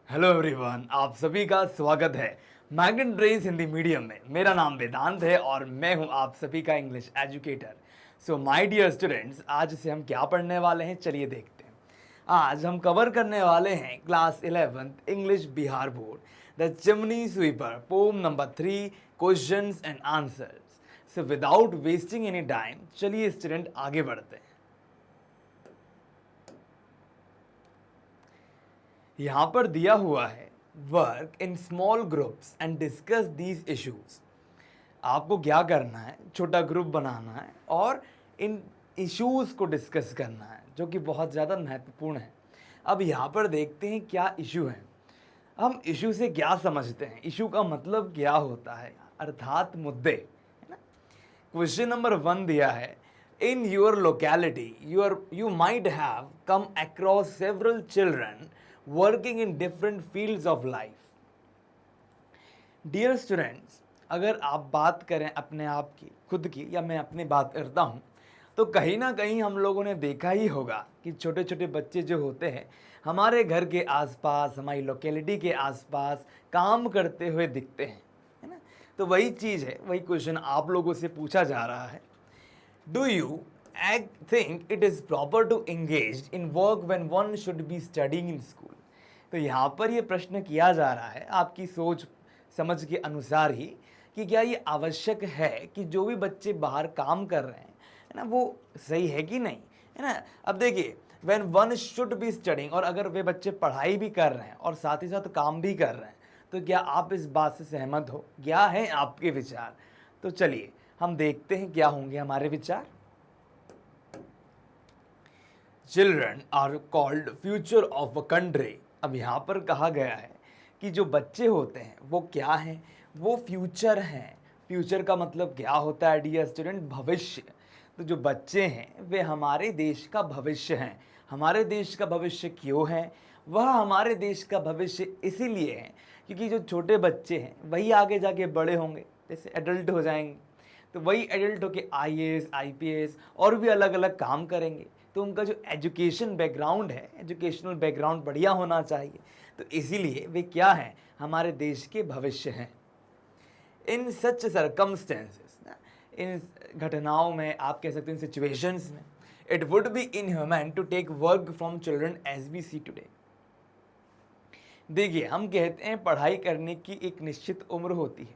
Hello everyone, आप सभी का स्वागत है मैग्नेट रेस हिंदी मीडियम में। मेरा नाम वेदांत है और मैं हूं आप सभी का English educator. So my dear students, आज से हम क्या पढ़ने वाले हैं, चलिए देखते हैं। आज हम कवर करने वाले हैं class 11th English Bihar board the chimney sweeper poem number 3 questions and answers. So without wasting any time, चलिए स्टूडेंट आगे बढ़ते हैं। यहां पर दिया हुआ है work in small groups and discuss these issues. आपको क्या करना है, छोटा ग्रुप बनाना है और इन इश्यूज को डिस्कस करना है, जो कि बहुत ज़्यादा महत्वपूर्ण है। अब यहाँ पर देखते हैं क्या इशू है। हम इशू से क्या समझते हैं, इशू का मतलब क्या होता है, अर्थात मुद्दे, है ना। क्वेश्चन नंबर 1 दिया है, in your locality you might have come across several children working in different fields of life. Dear students, अगर आप बात करें अपने आप की, खुद की, या मैं अपनी बात करता हूँ, तो कहीं ना कहीं हम लोगों ने देखा ही होगा कि छोटे छोटे बच्चे जो होते हैं हमारे घर के आसपास, हमारी लोकेलिटी के आसपास काम करते हुए दिखते हैं, है ना। तो वही चीज़ है, वही क्वेश्चन आप लोगों से पूछा जा रहा है। Do you think it is proper to engage in work when one should be studying in school? तो यहाँ पर ये प्रश्न किया जा रहा है आपकी सोच समझ के अनुसार ही, कि क्या ये आवश्यक है कि जो भी बच्चे बाहर काम कर रहे हैं, है ना, वो सही है कि नहीं, है ना। अब देखिए, when one should be studying, और अगर वे बच्चे पढ़ाई भी कर रहे हैं और साथ ही साथ काम भी कर रहे हैं, तो क्या आप इस बात से सहमत हो? क्या है आपके विचार? तो चलिए हम देखते हैं क्या होंगे हमारे विचार। Children are called future of a country. अब यहाँ पर कहा गया है कि जो बच्चे होते हैं वो क्या हैं, वो फ्यूचर हैं। फ्यूचर का मतलब क्या होता है डियर स्टूडेंट? भविष्य। तो जो बच्चे हैं वे हमारे देश का भविष्य हैं। हमारे देश का भविष्य क्यों है? वह हमारे देश का भविष्य इसीलिए है क्योंकि जो छोटे बच्चे हैं वही आगे जाके बड़े होंगे, जैसे एडल्ट हो जाएंगे, तो वही एडल्ट होके आईएएस, आईपीएस और भी अलग अलग काम करेंगे। तो उनका जो एजुकेशन बैकग्राउंड है, एजुकेशनल बैकग्राउंड बढ़िया होना चाहिए। तो इसीलिए वे क्या हैं? हमारे देश के भविष्य हैं। इन सच सर्कमस्टेंसेस, इन घटनाओं में, आप कह सकते हैं सिचुएशंस में, it would be inhuman to take work from children as we see today. देखिए, हम कहते हैं पढ़ाई करने की एक निश्चित उम्र होती है,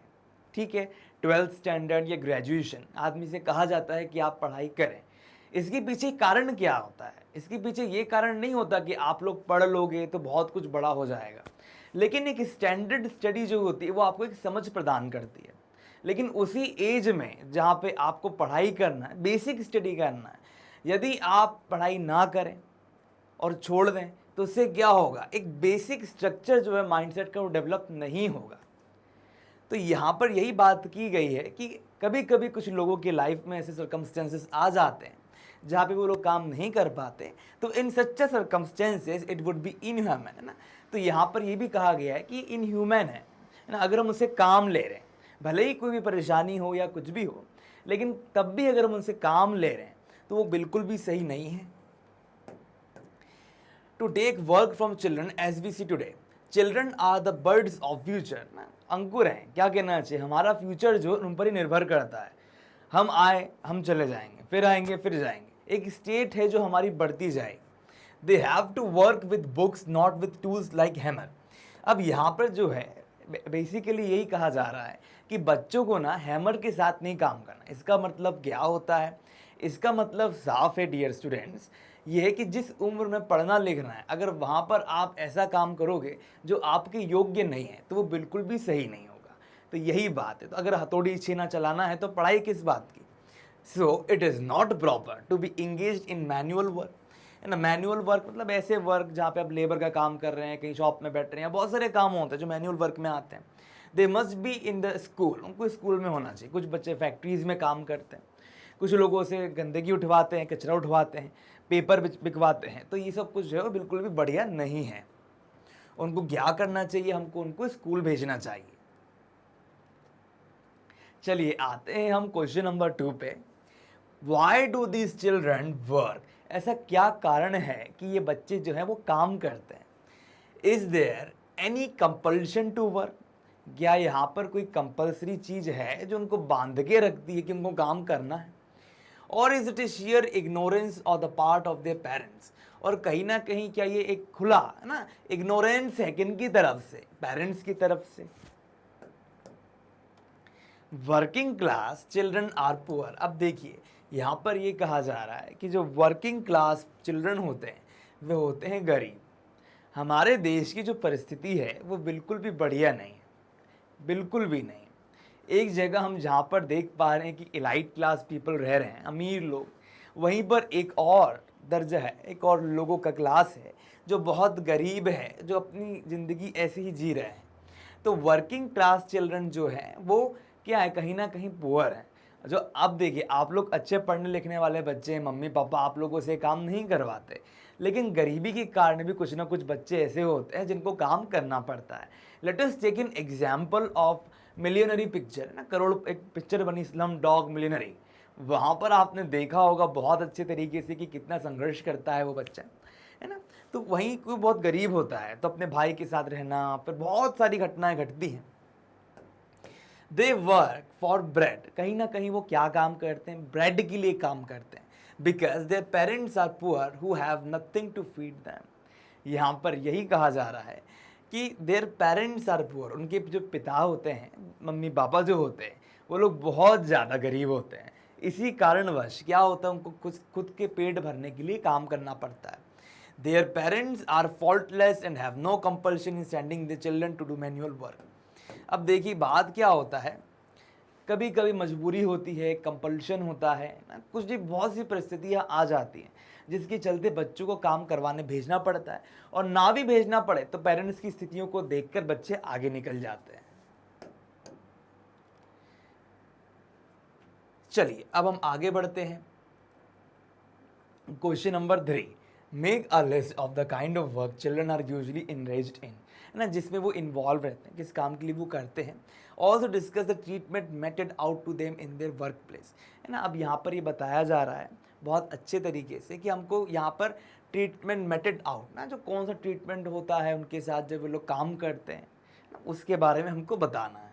ठीक है। 12th स्टैंडर्ड या ग्रेजुएशन आदमी से कहा जाता है कि आप पढ़ाई करें। इसके पीछे कारण क्या होता है? इसके पीछे ये कारण नहीं होता कि आप लोग पढ़ लोगे तो बहुत कुछ बड़ा हो जाएगा, लेकिन एक स्टैंडर्ड स्टडी जो होती है वो आपको एक समझ प्रदान करती है। लेकिन उसी एज में जहाँ पे आपको पढ़ाई करना है, बेसिक स्टडी करना है, यदि आप पढ़ाई ना करें और छोड़ दें तो उससे क्या होगा? एक बेसिक स्ट्रक्चर जो है माइंडसेट का, वो डेवलप नहीं होगा। तो यहाँ पर यही बात की गई है कि कभी कभी कुछ लोगों की लाइफ में ऐसे सर्कमस्टेंसेस आ जाते हैं जहाँ पे वो लोग काम नहीं कर पाते, तो in such circumstances it would be inhuman, है ना। तो यहाँ पर ये भी कहा गया है कि इनह्यूमन है ना, अगर हम उससे काम ले रहे हैं, भले ही कोई भी परेशानी हो या कुछ भी हो, लेकिन तब भी अगर हम उनसे काम ले रहे हैं तो वो बिल्कुल भी सही नहीं है। To take work from children as we see today, children are the birds of future. अंकुर हैं, क्या कहना चाहिए, हमारा फ्यूचर जो उन पर ही निर्भर करता है। हम आए, हम चले जाएंगे, फिर आएंगे, फिर जाएंगे, एक स्टेट है जो हमारी बढ़ती जाएगी। They have to work with books not with tools like hammer. अब यहाँ पर जो है बेसिकली यही कहा जा रहा है कि बच्चों को ना हैमर के साथ नहीं काम करना। इसका मतलब क्या होता है? इसका मतलब साफ है डियर स्टूडेंट्स, ये है कि जिस उम्र में पढ़ना लिखना है, अगर वहाँ पर आप ऐसा काम करोगे जो आपके योग्य नहीं है, तो वो बिल्कुल भी सही नहीं होगा। तो यही बात है। तो अगर हथौड़ी छीना चलाना है तो पढ़ाई किस बात की? So it is not proper to be engage in manual work, है ना। मैनुअल वर्क मतलब ऐसे वर्क जहाँ पे आप लेबर का काम कर रहे हैं, कहीं शॉप में बैठ रहे हैं, बहुत सारे काम होते हैं जो मैनुअल वर्क में आते हैं। They must be in the school, उनको स्कूल में होना चाहिए। कुछ बच्चे फैक्ट्रीज में काम करते हैं, कुछ लोगों से गंदगी उठवाते हैं, कचरा उठवाते हैं, पेपर बिकवाते हैं। तो ये सब कुछ जो है वो बिल्कुल भी बढ़िया नहीं है। उनको क्या करना चाहिए? हमको उनको स्कूल भेजना चाहिए। चलिए आते हैं हम क्वेश्चन नंबर 2 पे। Why do this children work? ऐसा क्या कारण है कि ये बच्चे जो हैं वो काम करते हैं? Is there any compulsion to work, क्या यहाँ पर कोई कंपल्सरी चीज़ है जो उनको बांध के रखती है कि उनको काम करना है? और is it A share ignorance on the part of their parents, और कहीं ना कहीं क्या ये एक खुला है ना इग्नोरेंस है किनकी तरफ से? पेरेंट्स की तरफ से। Working class children are poor. अब देखिए यहाँ पर ये कहा जा रहा है कि जो वर्किंग क्लास चिल्ड्रन होते हैं वे होते हैं गरीब। हमारे देश की जो परिस्थिति है वो बिल्कुल भी बढ़िया नहीं है, बिल्कुल भी नहीं। एक जगह हम जहाँ पर देख पा रहे हैं कि इलाइट क्लास पीपल रह रहे हैं, अमीर लोग, वहीं पर एक और दर्जा है, एक और लोगों का क्लास है जो बहुत गरीब है, जो अपनी ज़िंदगी ऐसे ही जी रहे हैं। तो वर्किंग क्लास चिल्ड्रन जो हैं वो क्या है, कहीं ना कहीं पुअर हैं। जो अब देखिए आप लोग अच्छे पढ़ने लिखने वाले बच्चे हैं, मम्मी पापा आप लोगों से काम नहीं करवाते, लेकिन गरीबी के कारण भी कुछ ना कुछ बच्चे ऐसे होते हैं जिनको काम करना पड़ता है। Let us take an example of millionaire picture, ना करोड़ एक पिक्चर बनी स्लम डॉग मिलियनरी। वहाँ पर आपने देखा होगा बहुत अच्छे तरीके से कि कितना संघर्ष करता है वो बच्चा, है ना। तो वहीं कोई बहुत गरीब होता है तो अपने भाई के साथ रहना, फिर बहुत सारी घटनाएं घटती हैं। दे वर्क फॉर ब्रेड, कहीं ना कहीं वो क्या काम करते हैं? ब्रेड के लिए काम करते हैं। Because there parents are poor who have nothing to feed them. यहाँ पर यही कहा जा रहा है कि देयर पेरेंट्स आर पुअर, उनके जो पिता होते हैं, मम्मी पापा जो होते हैं, वो लोग बहुत ज़्यादा गरीब होते हैं। इसी कारणवश क्या होता है, उनको खुद के पेट भरने के लिए काम करना पड़ता है। There parents are faultless and have no compulsion in sending the children to do manual work. अब देखिए बात क्या होता है, कभी कभी मजबूरी होती है, कंपल्शन होता है ना, कुछ भी बहुत सी परिस्थितियाँ आ जाती हैं जिसके चलते बच्चों को काम करवाने भेजना पड़ता है। और ना भी भेजना पड़े तो पेरेंट्स की स्थितियों को देखकर बच्चे आगे निकल जाते हैं। चलिए अब हम आगे बढ़ते हैं। Question number 3, make a list of the kind of work children are usually engaged in, है ना, जिसमें वो इन्वॉल्व रहते हैं, किस काम के लिए वो करते हैं। Also discuss the treatment method out to them in their work place, है ना। अब यहाँ पर ये बताया जा रहा है बहुत अच्छे तरीके से कि हमको यहाँ पर ट्रीटमेंट मेथड आउट, ना, जो कौन सा ट्रीटमेंट होता है उनके साथ जब वो लोग काम करते हैं, उसके बारे में हमको बताना है।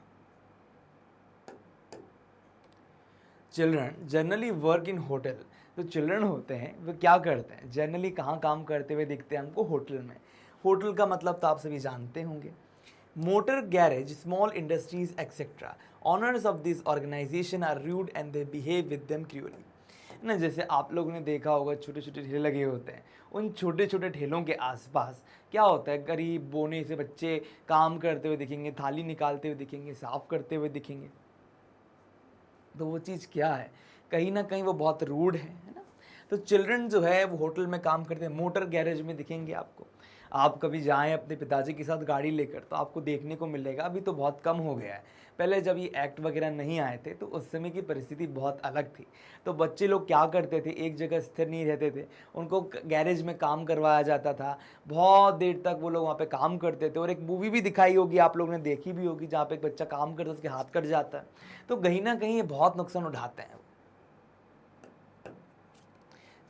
Children generally work in hotel, जो चिल्ड्रन होते हैं वो क्या करते हैं, जनरली कहाँ काम करते हुए दिखते हैं हमको? होटल में। होटल का मतलब तो आप सभी जानते होंगे। Motor garage, small industries etcetera. Owners of this organisation are rude and they behave with them cruelly, ना। जैसे आप लोगों ने देखा होगा छोटे छोटे ठेले लगे होते हैं, उन छोटे छोटे ठेलों के आसपास क्या होता है, गरीब बोने से बच्चे काम करते हुए दिखेंगे, थाली निकालते हुए दिखेंगे, साफ करते हुए दिखेंगे। तो वो चीज़ क्या है, कहीं ना कहीं वो बहुत रूड है ना। तो चिल्ड्रन जो है वो होटल में काम करते हैं, मोटर गैरेज में दिखेंगे आपको। आप कभी जाएं अपने पिताजी के साथ गाड़ी लेकर तो आपको देखने को मिलेगा, अभी तो बहुत कम हो गया है, पहले जब ये एक्ट वगैरह नहीं आए थे तो उस समय की परिस्थिति बहुत अलग थी। तो बच्चे लोग क्या करते थे, एक जगह स्थिर नहीं रहते थे, उनको गैरेज में काम करवाया जाता था, बहुत देर तक वो लोग वहाँ पे काम करते थे। और एक मूवी भी दिखाई होगी, आप लोगों ने देखी भी होगी, जहाँ पे एक बच्चा काम करता है उसके हाथ कट जाता है। तो कहीं ना कहीं ये बहुत नुकसान उठाते हैं।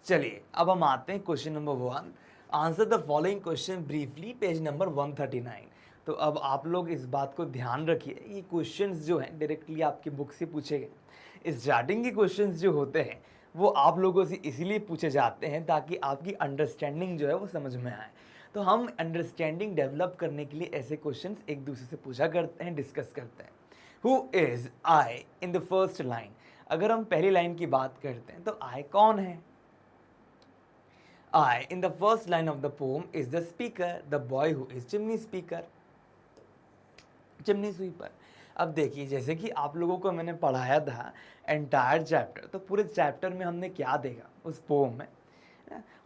चलिए अब हम आते हैं question number 1, answer the following question briefly, page number 139। तो अब आप लोग इस बात को ध्यान रखिए, ये क्वेश्चंस जो हैं डायरेक्टली आपकी बुक से पूछे गए। स्टार्टिंग के क्वेश्चंस जो होते हैं वो आप लोगों से इसीलिए पूछे जाते हैं ताकि आपकी अंडरस्टैंडिंग जो है वो समझ में आए। तो हम अंडरस्टैंडिंग डेवलप करने के लिए ऐसे क्वेश्चंस एक दूसरे से पूछा करते हैं, डिस्कस करते हैं। Who is I in the first line, अगर हम पहली लाइन की बात करते हैं तो आई कौन है? I in the first line of the poem is the speaker, the boy who is chimney speaker, chimney sweeper. अब देखिए जैसे कि आप लोगों को मैंने पढ़ाया था एंटायर चैप्टर, तो पूरे चैप्टर में हमने क्या देखा उस पोम में,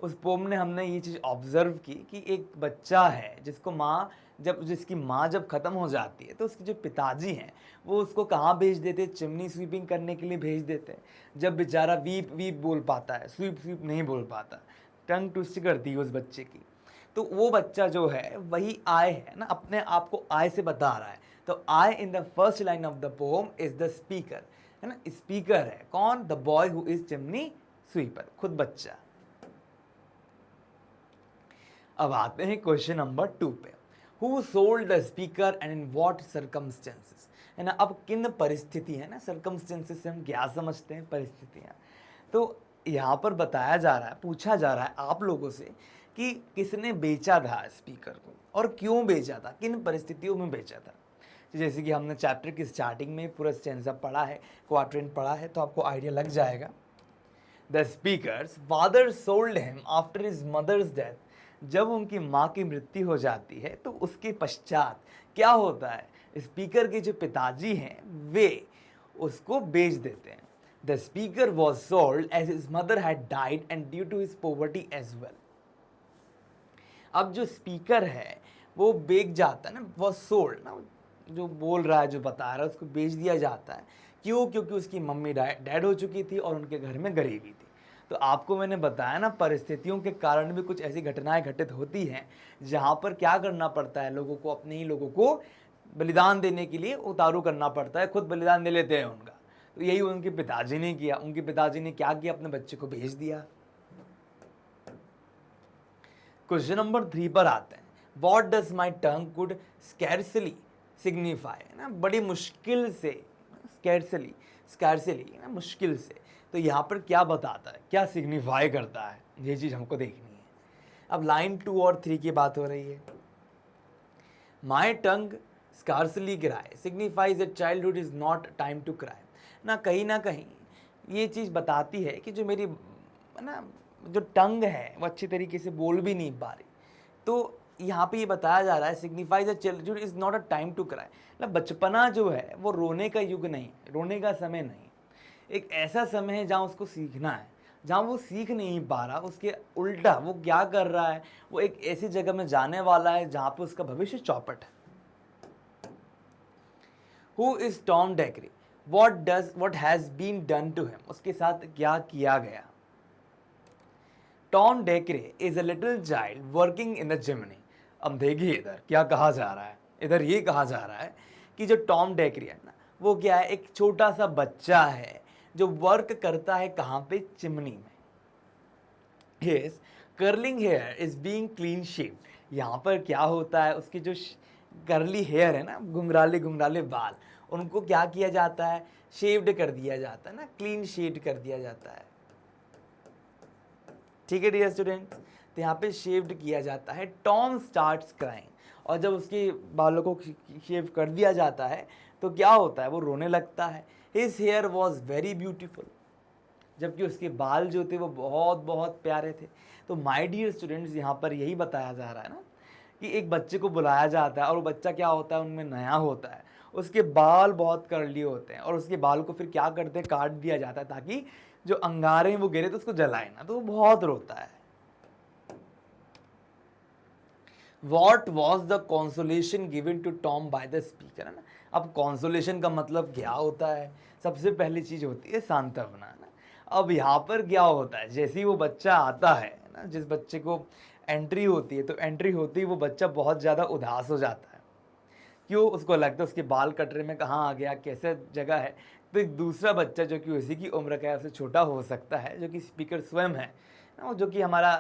उस पोम ने हमने ये चीज़ ऑब्जर्व की कि एक बच्चा है जिसकी माँ जब ख़त्म हो जाती है तो उसके जो पिताजी हैं वो उसको कहाँ भेज देते हैं, चिमनी स्वीपिंग करने के लिए भेज देते हैं। जब बेचारा वीप वीप बोल पाता है, स्वीप स्वीप नहीं बोल पाता, टंग ट्विस्ट करती है उस बच्चे की। तो वो बच्चा जो है वही आई है ना, अपने आप को आई से बता रहा है। तो I in the first line of the poem is the speaker, है ना। स्पीकर है कौन? The boy who is chimney sweeper, खुद बच्चा। अब आते हैं क्वेश्चन नंबर 2 पे। Who sold the speaker and in what circumstances, है ना। अब किन परिस्थिति है ना, सर्कमस्टेंसेस से हम क्या समझते हैं, परिस्थितियाँ। तो यहाँ पर बताया जा रहा है, पूछा जा रहा है आप लोगों से कि किसने बेचा था स्पीकर को और क्यों बेचा था, किन परिस्थितियों में बेचा था। जैसे कि हमने चैप्टर की स्टार्टिंग में पूरा स्टेंजा पढ़ा है, क्वाड्रेंट पढ़ा है, तो आपको आइडिया लग जाएगा। The speaker's father sold him after his mother's death, जब उनकी माँ की मृत्यु हो जाती है तो उसके पश्चात क्या होता है, स्पीकर के जो पिताजी हैं वे उसको बेच देते हैं। The speaker was sold as his mother had died and due to his poverty as well. अब जो स्पीकर है वो बेच जाता है ना, वॉज सोल्ड ना, जो बोल रहा है, जो बता रहा है, उसको बेच दिया जाता है। क्यों? क्योंकि उसकी मम्मी डेड हो चुकी थी और उनके घर में गरीबी थी। तो आपको मैंने बताया ना, परिस्थितियों के कारण भी कुछ ऐसी घटनाएं घटित होती हैं जहाँ पर क्या करना पड़ता है, लोगों को, अपने ही लोगों को बलिदान देने के लिए उतारू करना पड़ता है, खुद बलिदान दे लेते हैं उनका। तो यही उनके पिताजी ने किया। उनके पिताजी ने क्या किया, अपने बच्चे को भेज दिया। क्वेश्चन नंबर 3 पर आते हैं। What does my tongue could scarcely signify, ना बड़ी मुश्किल से, स्कैर्सली ना मुश्किल से, तो यहाँ पर क्या बताता है, क्या सिग्निफाई करता है, ये चीज़ हमको देखनी है। अब लाइन 2 और 3 की बात हो रही है। My tongue scarcely cry signifies that childhood is not time to cry, ना कहीं ये चीज़ बताती है कि जो मेरी ना जो टंग है वो अच्छी तरीके से बोल भी नहीं पा रही। तो यहाँ पे ये बताया जा रहा है, signifies that childhood is not a time to cry, मतलब बचपना जो है वो रोने का युग नहीं, रोने का समय नहीं, एक ऐसा समय है जहाँ उसको सीखना है, जहाँ वो सीख नहीं पा रहा, उसके उल्टा वो क्या कर रहा है, वो एक ऐसी जगह में जाने वाला है जहाँ पे उसका भविष्य चौपट है। Who is Tom Dacre, what has been done to him, उसके साथ क्या किया गया। Tom Dacre is a little child working in the chimney. अब देखिए इधर क्या कहा जा रहा है, इधर ये कहा जा रहा है कि जो टॉम डेकरे है ना, वो क्या है, एक छोटा सा बच्चा है जो वर्क करता है कहाँ पे, चिमनी में। His curling hair is being clean shaved, यहाँ पर क्या होता है, उसकी जो कर्ली हेयर है ना, घुंघराले घुंघराले बाल, उनको क्या किया जाता है, शेव्ड कर दिया जाता है ना, क्लीन शेड कर दिया जाता है। ठीक है डियर स्टूडेंट्स, तो यहाँ पे शेव्ड किया जाता है। टॉम स्टार्ट्स क्राइंग, और जब उसके बालों को शेव कर दिया जाता है तो क्या होता है, वो रोने लगता है। His hair was very beautiful, जबकि उसके बाल जो थे वो बहुत बहुत प्यारे थे। तो माय डियर स्टूडेंट्स, यहाँ पर यही बताया जा रहा है ना कि एक बच्चे को बुलाया जाता है और वो बच्चा क्या होता है, उनमें नया होता है, उसके बाल बहुत कर्ली होते हैं और उसके बाल को फिर क्या करते हैं, काट दिया जाता है ताकि जो अंगारे हैं वो गिरे तो उसको जलाए ना, तो वो बहुत रोता है। What was the consolation given to Tom by the speaker, है ना। अब कॉन्सोलेशन का मतलब क्या होता है, सबसे पहली चीज होती है सांत्वना ना। अब यहाँ पर क्या होता है, जैसे ही वो बच्चा आता है ना, जिस बच्चे को एंट्री होती है, तो एंट्री होती ही वो बच्चा बहुत ज़्यादा उदास हो जाता है। क्यों? उसको लगता है उसके बाल कटरे में कहाँ आ गया, कैसे जगह है। तो एक दूसरा बच्चा जो कि उसी की उम्र का है, उससे छोटा हो सकता है, जो कि स्पीकर स्वयं है ना, जो कि हमारा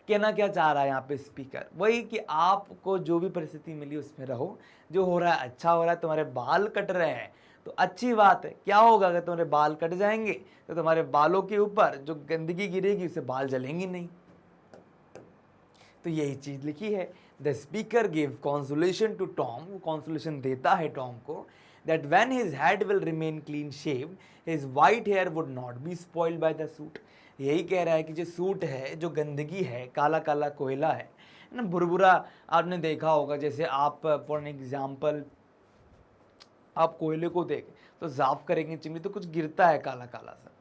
कहना क्या चाह रहा है यहाँ पे स्पीकर, वही कि आपको जो भी परिस्थिति मिली उसमें रहो, जो हो रहा है अच्छा हो रहा है। तुम्हारे बाल कट रहे हैं तो अच्छी बात है, क्या होगा अगर तुम्हारे बाल कट जाएंगे, तो तुम्हारे बालों के ऊपर जो गंदगी गिरेगी उससे बाल जलेंगी नहीं। तो यही चीज लिखी है, the speaker give consolation to Tom, वो कॉन्सोलेशन देता है टॉम को, that when his head will remain clean shaved, his white hair would not be spoiled by the soot। यही कह रहा है कि जो सूट है, जो गंदगी है, काला काला कोयला है ना, बुरबुरा आपने देखा होगा, जैसे आप फॉर एग्जाम्पल आप कोयले को देख तो साफ करेंगे चिमनी तो कुछ गिरता है काला काला सा,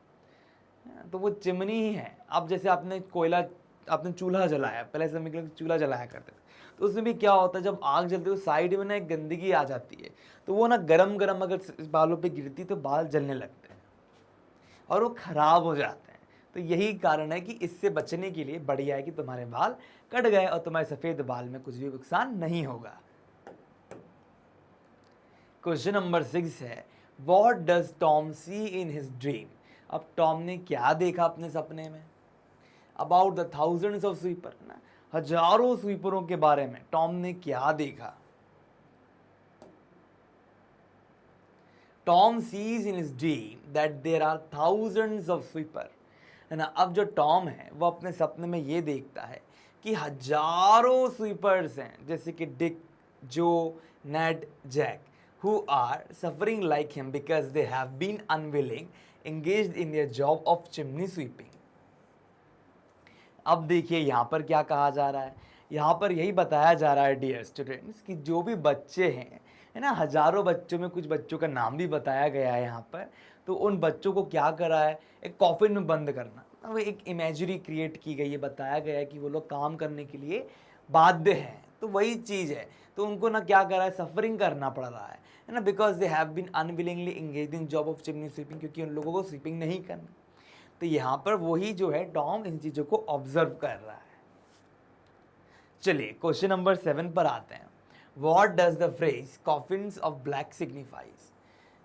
तो वो चिमनी ही है। अब जैसे आपने कोयला, आपने चूल्हा जलाया, पहले समय के लोग चूल्हा जलाया करते थे, तो उसमें भी क्या होता है, जब आग जलती है तो साइड में ना एक गंदगी आ जाती है, तो वो ना गरम गरम अगर बालों पे गिरती तो बाल जलने लगते हैं और वो खराब हो जाते हैं। तो यही कारण है कि इससे बचने के लिए बढ़िया है कि तुम्हारे बाल कट गए और तुम्हारे सफ़ेद बाल में कुछ भी नुकसान नहीं होगा। क्वेश्चन नंबर 6 है, what does Tom see in his dream. अब टॉम ने क्या देखा अपने सपने में। About the thousands of sweeper ना, हजारों स्वीपरों के बारे में टॉम ने क्या देखा। Tom sees in his dream that there are thousands of sweeper, है ना। अब जो टॉम है वो अपने सपने में ये देखता है कि हजारों स्वीपर्स हैं, जैसे कि Dick, Joe, Ned, Jack, who are suffering like him because they have been unwilling engaged in their job of chimney sweeping. अब देखिए यहाँ पर क्या कहा जा रहा है, यहाँ पर यही बताया जा रहा है डियर स्टूडेंट्स कि जो भी बच्चे हैं, है ना, हजारों बच्चों में कुछ बच्चों का नाम भी बताया गया है यहाँ पर, तो उन बच्चों को क्या करा है, एक कॉफिन में बंद करना। अब एक इमेजरी क्रिएट की गई है, बताया गया है कि वो लोग काम करने के लिए बाध्य हैं, तो वही चीज़ है। तो उनको ना क्या करा है, सफरिंग करना पड़ रहा है ना, because they have been unwillingly engage in job of chimney sweeping, क्योंकि उन लोगों को स्वीपिंग नहीं करनी। तो यहाँ पर वही जो है टॉम इन चीज़ों को ऑब्जर्व कर रहा है। चलिए क्वेश्चन नंबर 7 पर आते हैं। What does the phrase coffins of black signifies,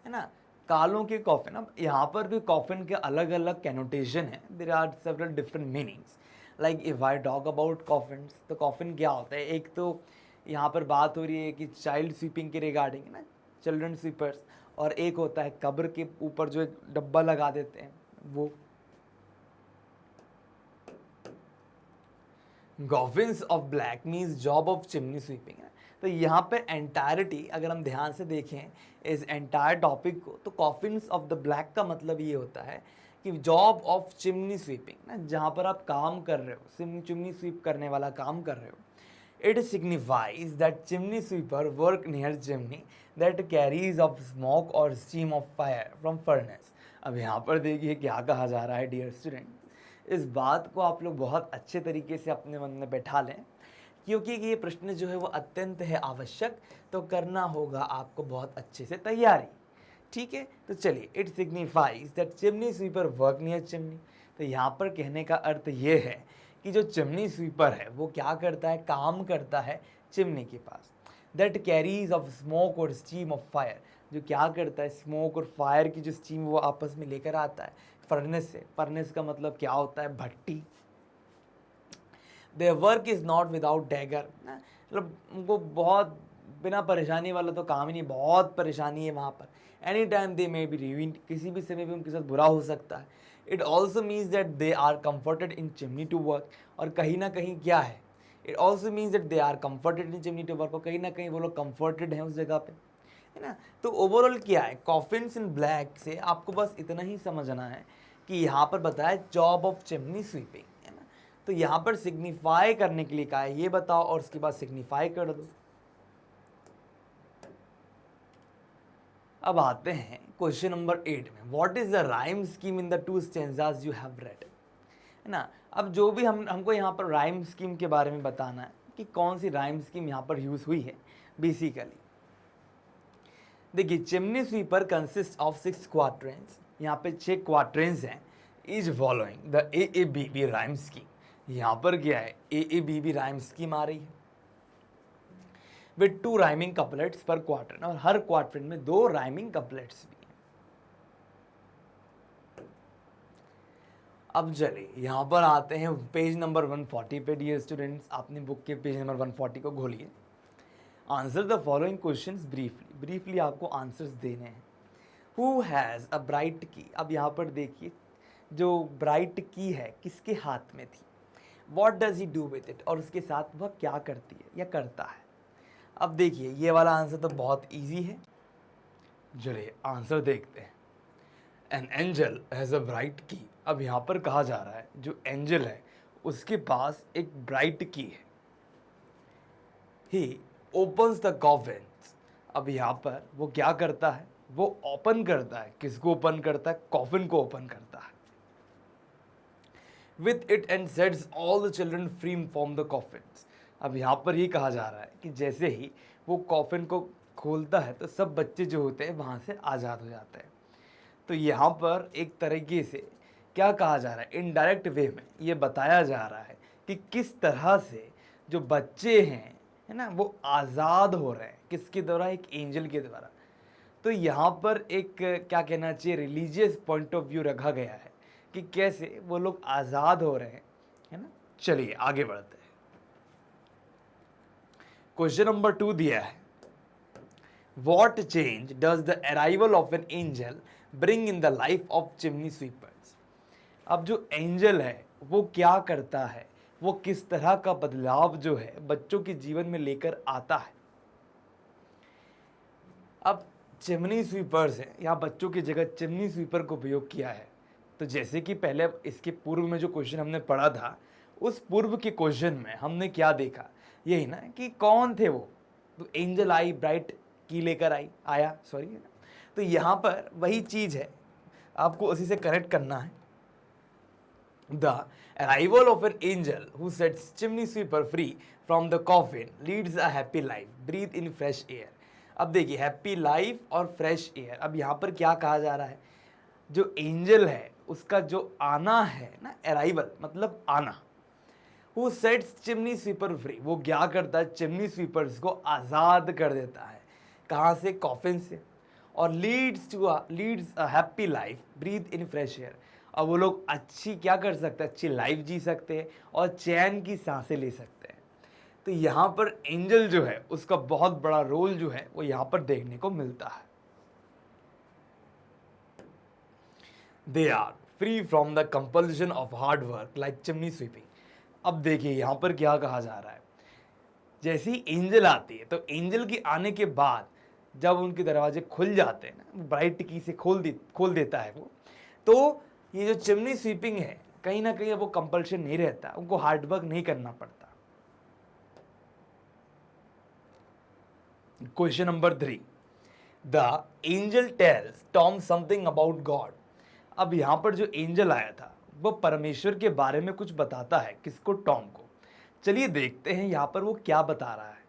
है ना, कालों के कॉफिन। अब यहाँ पर भी कॉफिन के अलग अलग कैनोटेशन है, there are several different meanings. Like if I talk about coffins, तो कॉफिन क्या होता है, एक तो यहाँ पर बात हो रही है कि चाइल्ड स्वीपिंग के रिगार्डिंग, है ना, चिल्ड्रन स्वीपर्स, और एक होता है कब्र के ऊपर जो एक डब्बा लगा देते हैं वो। Coffins of black means job of chimney sweeping है। तो यहाँ पे एंटायरिटी अगर हम ध्यान से देखें इस एंटायर टॉपिक को, तो कॉफिन्स ऑफ द ब्लैक का मतलब ये होता है कि जॉब ऑफ चिमनी स्वीपिंग ना, जहाँ पर आप काम कर रहे हो, चिमनी स्वीप करने वाला काम कर रहे हो। It signifies that chimney sweeper work near chimney that carries of smoke or steam of fire from furnace. अब यहाँ पर देखिए क्या कहा जा रहा है डियर स्टूडेंट, इस बात को आप लोग बहुत अच्छे तरीके से अपने मन में बैठा लें, क्योंकि ये प्रश्न जो है वो अत्यंत है आवश्यक, तो करना होगा आपको बहुत अच्छे से तैयारी। ठीक है, तो चलिए, it signifies that chimney sweeper work near chimney. तो यहाँ पर कहने का अर्थ ये है कि जो चिमनी स्वीपर है वो क्या करता है, काम करता है चिमनी के पास। दैट कैरीज ऑफ स्मोक और स्टीम ऑफ फायर, जो क्या करता है, स्मोक और फायर की जो स्टीम वो आपस में लेकर आता है फर्नेस से। फर्नेस का मतलब क्या होता है, भट्टी। Their work is not without danger, मतलब उनको बहुत बिना परेशानी वाला तो काम ही नहीं, बहुत परेशानी है वहाँ पर। Any time they may be ruined, किसी भी समय भी उनके साथ बुरा हो सकता है। It also means that they are comforted in chimney to work, और कहीं ना कहीं क्या है, it also means that they are comforted in chimney to work, और कहीं ना कहीं वो लोग कम्फर्टेड हैं उस जगह पे, है ना। तो ओवरऑल क्या है, कॉफिन्स इन ब्लैक से आपको बस इतना ही समझना है कि यहाँ पर बताया जॉब ऑफ चिमनी स्वीपिंग, है ना। तो यहाँ पर सिग्निफाई करने के लिए कहा है ये बताओ, और उसके बाद सिग्निफाई कर दो। अब आते हैं क्वेश्चन नंबर 8 में। What is the rhyme scheme in the 2 stanzas you have read, है ना। अब जो भी हमको यहाँ पर राइम स्कीम के बारे में बताना है कि कौन सी राइम स्कीम यहाँ पर यूज हुई है बेसिकली। देखिए, chimney sweeper consist of 6 quatrains, यहाँ पे 6 क्वार्टरेंस हैं। Is following the AABB rhyme scheme, यहाँ पर क्या है, AABB राइम स्कीम आ रही है विद 2 राइमिंग कपलेट्स पर क्वार्टर, और हर क्वार्टर में 2 राइमिंग कपलेट्स भी हैं। अब चलिए यहाँ पर आते हैं पेज नंबर 140 पे। डियर स्टूडेंट्स, अपनी बुक के पेज नंबर 140 को खोलिए। Answer the following questions briefly, briefly आपको आंसर्स देने हैं। हु हैज़ अ ब्राइट की, अब यहाँ पर देखिए जो ब्राइट की है किसके हाथ में थी। What does he do with it, और उसके साथ वह क्या करती है या करता है। अब देखिए ये वाला आंसर तो बहुत इजी है, चलिए आंसर देखते हैं। An angel has a bright की, अब यहाँ पर कहा जा रहा है जो एंजल है उसके पास एक ब्राइट की है। ही ओपन्स द कॉफिन्स, अब यहाँ पर वो क्या करता है, वो ओपन करता है, किसको ओपन करता है, कॉफिन को ओपन करता है। With it and sets all the children free from the coffins, अब यहाँ पर ये कहा जा रहा है कि जैसे ही वो कॉफिन को खोलता है तो सब बच्चे जो होते हैं वहाँ से आज़ाद हो जाते हैं। तो यहाँ पर एक तरीके से क्या कहा जा रहा है, इनडायरेक्ट वे में ये बताया जा रहा है कि किस तरह से जो बच्चे हैं, है ना, वो आज़ाद हो रहे हैं, किसके द्वारा, एक एंजल के द्वारा। तो यहाँ पर एक क्या कहना चाहिए, रिलीजियस पॉइंट ऑफ व्यू रखा गया है कि कैसे वो लोग आज़ाद हो रहे हैं, है ना। चलिए आगे बढ़ते हैं। क्वेश्चन नंबर 2 दिया है। What change does the arrival of an angel bring in the life of chimney sweepers. अब जो एंजल है वो क्या करता है, वो किस तरह का बदलाव जो है बच्चों के जीवन में लेकर आता है। अब चिमनी स्वीपर्स है, यहाँ बच्चों की जगह चिमनी स्वीपर को उपयोग किया है। तो जैसे कि पहले इसके पूर्व में जो क्वेश्चन हमने पढ़ा था, उस पूर्व के क्वेश्चन में हमने क्या देखा, यही ना कि कौन थे वो, तो एंजल आई, ब्राइट की लेकर आया सॉरी। तो यहाँ पर वही चीज़ है, आपको उसी से कनेक्ट करना है। The arrival of an angel who sets chimney sweeper free from the coffin leads a happy life. Breathe in fresh air. अब देखिए हैप्पी लाइफ और फ्रेश एयर। अब यहाँ पर क्या कहा जा रहा है, जो एंजल है उसका जो आना है ना, अराइवल मतलब आना, who sets chimney sweeper free, वो क्या करता है, चिमनी स्वीपर्स को आज़ाद कर देता है। कहाँ से, कॉफिन से। और leads a happy life, breathe in fresh air. अब वो लोग अच्छी क्या कर सकते हैं, अच्छी लाइफ जी सकते हैं और चैन की सांसें ले सकते हैं। तो यहाँ पर एंजल जो है उसका बहुत बड़ा रोल जो है वो यहाँ पर देखने को मिलता है। They are free from the compulsion of hard work like chimney sweeping. अब देखिए यहाँ पर क्या कहा जा रहा है, जैसे ही एंजल आती है तो एंजल के आने के बाद जब उनके दरवाजे खुल जाते हैं ना, ब्राइट की से खोल देता है वो, तो ये जो चिमनी स्वीपिंग है कहीं ना कहीं वो कंपल्शन नहीं रहता, उनको हार्ड वर्क नहीं करना पड़ता। Question number 3, the angel tells Tom something about God. अब यहाँ पर जो एंजल आया था वो परमेश्वर के बारे में कुछ बताता है, किसको, टॉम को। चलिए देखते हैं यहाँ पर वो क्या बता रहा है,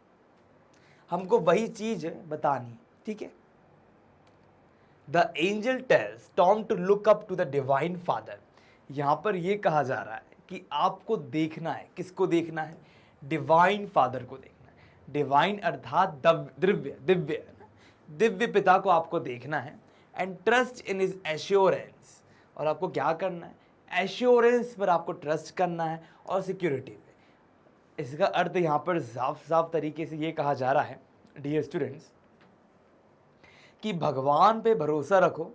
हमको वही चीज बतानी, ठीक है। The angel tells Tom to look up to the divine father. यहाँ पर यह कहा जा रहा है कि आपको देखना है, किसको देखना है, डिवाइन फादर को देखना है। डिवाइन अर्थात दिव्य पिता को आपको देखना है। And trust in his assurance, और आपको क्या करना है, एश्योरेंस पर आपको ट्रस्ट करना है और सिक्योरिटी पे। इसका अर्थ यहाँ पर साफ तरीके से ये कहा जा रहा है डियर स्टूडेंट्स कि भगवान पे भरोसा रखो,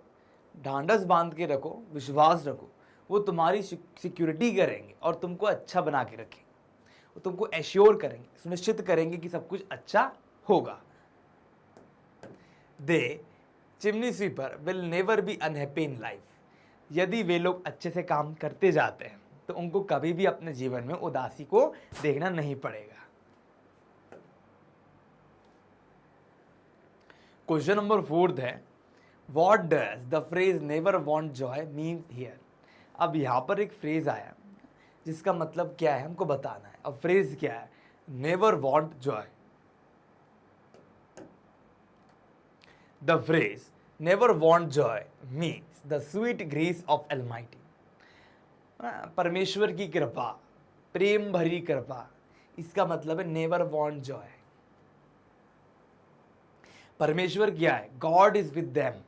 ढांढस बांध के रखो, विश्वास रखो, वो तुम्हारी सिक्योरिटी करेंगे और तुमको अच्छा बना के रखेंगे, वो तुमको एश्योर करेंगे, सुनिश्चित करेंगे कि सब कुछ अच्छा होगा। The chimney sweeper will never be unhappy in life. यदि वे लोग अच्छे से काम करते जाते हैं तो उनको कभी भी अपने जीवन में उदासी को देखना नहीं पड़ेगा। क्वेश्चन नंबर 4 है, what does the phrase never want Joy mean here. अब यहाँ पर एक फ्रेज आया जिसका मतलब क्या है हमको बताना है। अब फ्रेज क्या है, never want Joy. The phrase never want Joy means the sweet grace of Almighty. परमेश्वर की कृपा, प्रेम भरी कृपा, इसका मतलब है नेवर वॉन्ट जॉय। परमेश्वर क्या है, God is with them,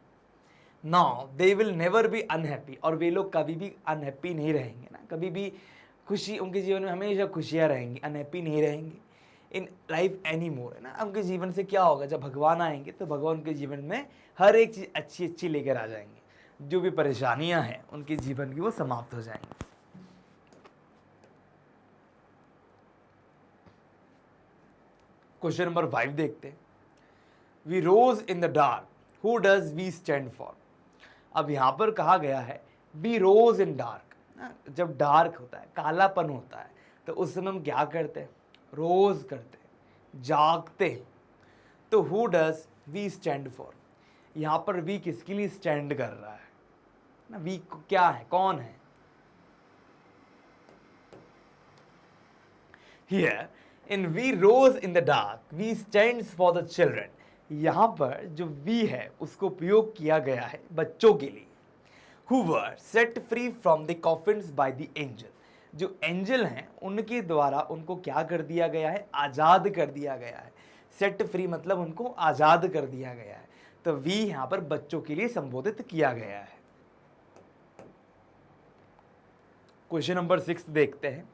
now they will never be unhappy. और वे लोग कभी भी अनहैप्पी नहीं रहेंगे ना, कभी भी खुशी, उनके जीवन में हमेशा खुशियाँ रहेंगी, अनहैप्पी नहीं रहेंगे इन लाइफ एनी मोर, है ना। उनके जीवन से क्या होगा, जब भगवान आएंगे तो भगवान उनके जीवन में हर एक चीज़ अच्छी अच्छी लेकर आ जाएंगे, जो भी परेशानियां हैं उनके जीवन की वो समाप्त हो जाएंगी। क्वेश्चन नंबर 5 देखते हैं, we rose in the dark, who does we stand for. अब यहाँ पर कहा गया है वी रोज इन डार्क। जब डार्क होता है, कालापन होता है, तो उस समय हम क्या करते हैं, रोज करते हैं, जागते हैं। तो who does we stand for, यहाँ पर वी किसके लिए स्टैंड कर रहा है ना, वी क्या है, कौन है। Here in we rose in the dark we stands for the children. यहाँ पर जो वी है उसको उपयोग किया गया है बच्चों के लिए। Who were set free from the coffins by the angel। जो एंजल हैं उनके द्वारा उनको क्या कर दिया गया है, आज़ाद कर दिया गया है। सेट फ्री मतलब उनको आज़ाद कर दिया गया है। तो वी यहाँ पर बच्चों के लिए संबोधित किया गया है। क्वेश्चन नंबर 6 देखते हैं,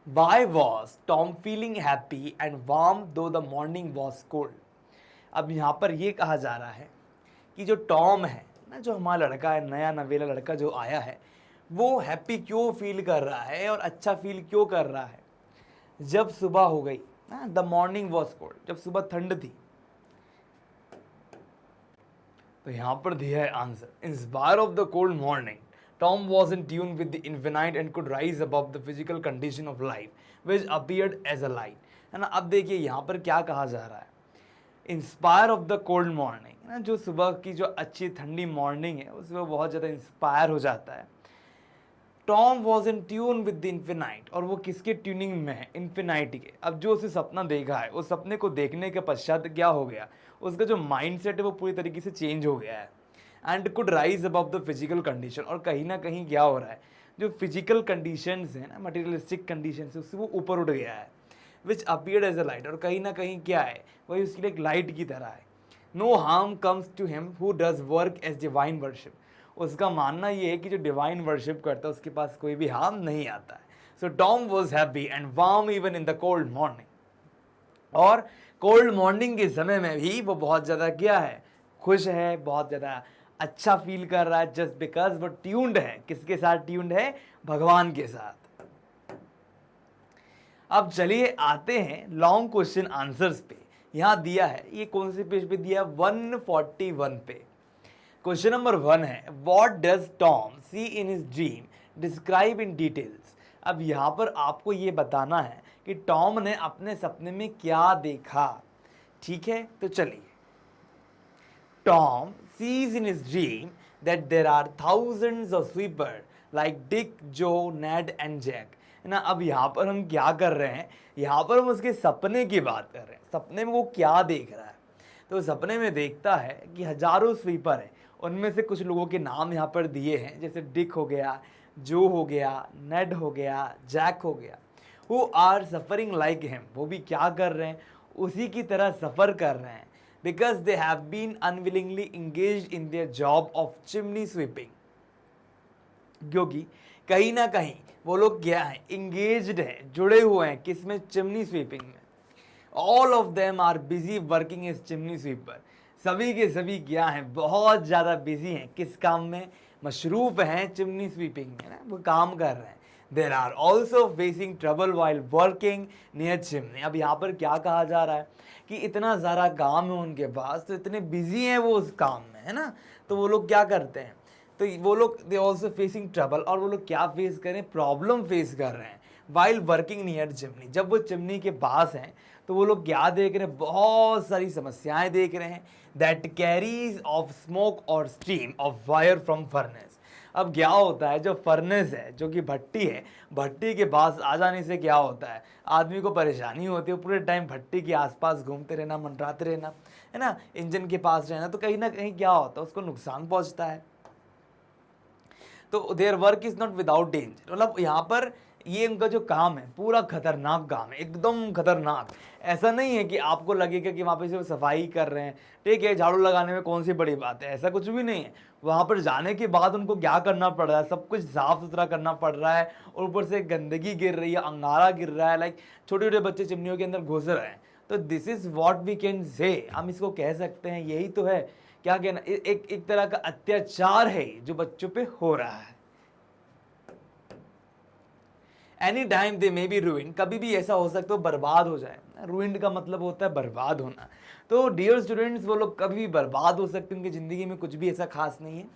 Why was Tom feeling happy and warm though the morning was cold। अब यहाँ पर ये कहा जा रहा है कि जो टॉम है ना, जो हमारा लड़का है, नया नवेला लड़का जो आया है, वो हैप्पी क्यों फील कर रहा है और अच्छा फील क्यों कर रहा है। जब सुबह हो गई, द मॉर्निंग वॉज कोल्ड, जब सुबह ठंड थी, तो यहां पर दिया है answer, in spite of the cold morning Tom was in tune with the infinite and could rise above the physical condition of life which appeared as a light, है ना। अब देखिए यहाँ पर क्या कहा जा रहा है, inspire of the cold morning, ना जो सुबह की जो अच्छी ठंडी मॉर्निंग है उसमें बहुत ज़्यादा इंस्पायर हो जाता है। Tom was in tune with the infinite, और वो किसके ट्यूनिंग में है, इन्फिनाइट के। अब जो उसे सपना देखा है, उस सपने को देखने के पश्चात क्या हो गया, उसका जो माइंडसेट है वो पूरी तरीके से चेंज हो गया है। And could rise above the physical condition, और कहीं ना कहीं क्या हो रहा है, जो फिजिकल कंडीशंस है ना, मटेरियलिस्टिक कंडीशंस है, उससे वो ऊपर उठ गया है। विच अपीयर्ड एज अ लाइट, और कहीं ना कहीं क्या है, वही उसके लिए एक लाइट की तरह है। No harm comes to him who does work as divine worship, उसका मानना ये है कि जो डिवाइन वर्शिप करता है उसके पास कोई भी हार्म नहीं आता है। So Tom was happy and warm even in the cold morning, और कोल्ड मॉर्निंग के समय में भी वो बहुत ज़्यादा क्या है, खुश है, बहुत ज़्यादा अच्छा फील कर रहा है, जस्ट बिकॉज वो ट्यून्ड है, किसके साथ ट्यून्ड है, भगवान के साथ। अब चलिए आते हैं लॉन्ग क्वेश्चन आंसर्स पे। यहां दिया है, ये कौन से पेज पे दिया, 141 पे। क्वेश्चन नंबर 1 है, what does Tom see in his dream describe in details. अब यहाँ पर आपको ये बताना है कि टॉम ने अपने सपने में क्या देखा। ठीक है, तो चलिए, Tom sees in his dream that there are thousands of sweeper like Dick, Joe, Ned and Jack, है ना। अब यहाँ पर हम क्या कर रहे हैं, यहाँ पर हम उसके सपने की बात कर रहे हैं, सपने में वो क्या देख रहा है। तो सपने में देखता है कि हजारों स्वीपर हैं, उनमें से कुछ लोगों के नाम यहाँ पर दिए हैं, जैसे डिक हो गया, जो हो गया, नेड हो गया, जैक हो गया, who are suffering like him, वो भी क्या कर रहे हैं, उसी की तरह सफ़र कर रहे हैं, because they have been unwillingly engage in their job of chimney sweeping, क्योंकि कहीं ना कहीं वो लोग क्या है, इंगेज्ड हैं, जुड़े हुए हैं, किसमें, चिमनी स्वीपिंग में। All of them are busy working as chimney sweeper, सभी के सभी क्या हैं, बहुत ज़्यादा बिजी हैं, किस काम में, मशरूफ हैं चिमनी स्वीपिंग में, ना वो काम कर रहे हैं। There are also facing trouble while working near chimney. अब यहाँ पर क्या कहा जा रहा है कि इतना ज़्यादा काम है उनके पास, तो इतने बिजी हैं वो उस काम में, है ना। तो वो लोग क्या करते हैं, तो वो लोग दे ऑल्सो फेसिंग ट्रबल, और वो लोग क्या फेस करें, प्रॉब्लम फेस कर रहे हैं, वाइल वर्किंग नियर चिमनी, जब वो चिमनी के पास हैं तो वो लोग क्या देख रहे हैं, बहुत सारी समस्याएं देख रहे हैं, दैट कैरीज ऑफ स्मोक और steam of fire from furnace. अब क्या होता है, जो फर्नेस है, जो कि भट्टी है, भट्टी के पास आ जाने से क्या होता है, आदमी को परेशानी होती है, पूरे टाइम भट्टी के आसपास घूमते रहना, मंडराते रहना, है ना, इंजन के पास रहना, तो कहीं ना कहीं क्या होता है, उसको नुकसान पहुंचता है। तो their work is not without danger, मतलब यहाँ पर ये उनका जो काम है पूरा खतरनाक काम है, एकदम खतरनाक। ऐसा नहीं है कि आपको लगेगा कि वहाँ पे सिर्फ सफाई कर रहे हैं, ठीक है, झाड़ू लगाने में कौन सी बड़ी बात है, ऐसा कुछ भी नहीं है। वहाँ पर जाने के बाद उनको क्या करना पड़ रहा है, सब कुछ साफ सुथरा करना पड़ रहा है, और ऊपर से गंदगी गिर रही है, अंगारा गिर रहा है, लाइक छोटे छोटे बच्चे चिमनियों के अंदर घुस रहे हैं। तो this is what we can say, हम इसको कह सकते हैं, यही तो है, क्या कहना, एक तरह का अत्याचार है जो बच्चों पे हो रहा है। Any time they may B ruined, कभी भी ऐसा हो सकता है बर्बाद हो जाए। रूइंड का मतलब होता है बर्बाद होना। तो डियर स्टूडेंट्स, वो लोग कभी भी बर्बाद हो सकते हैं, उनकी ज़िंदगी में कुछ भी ऐसा खास नहीं है।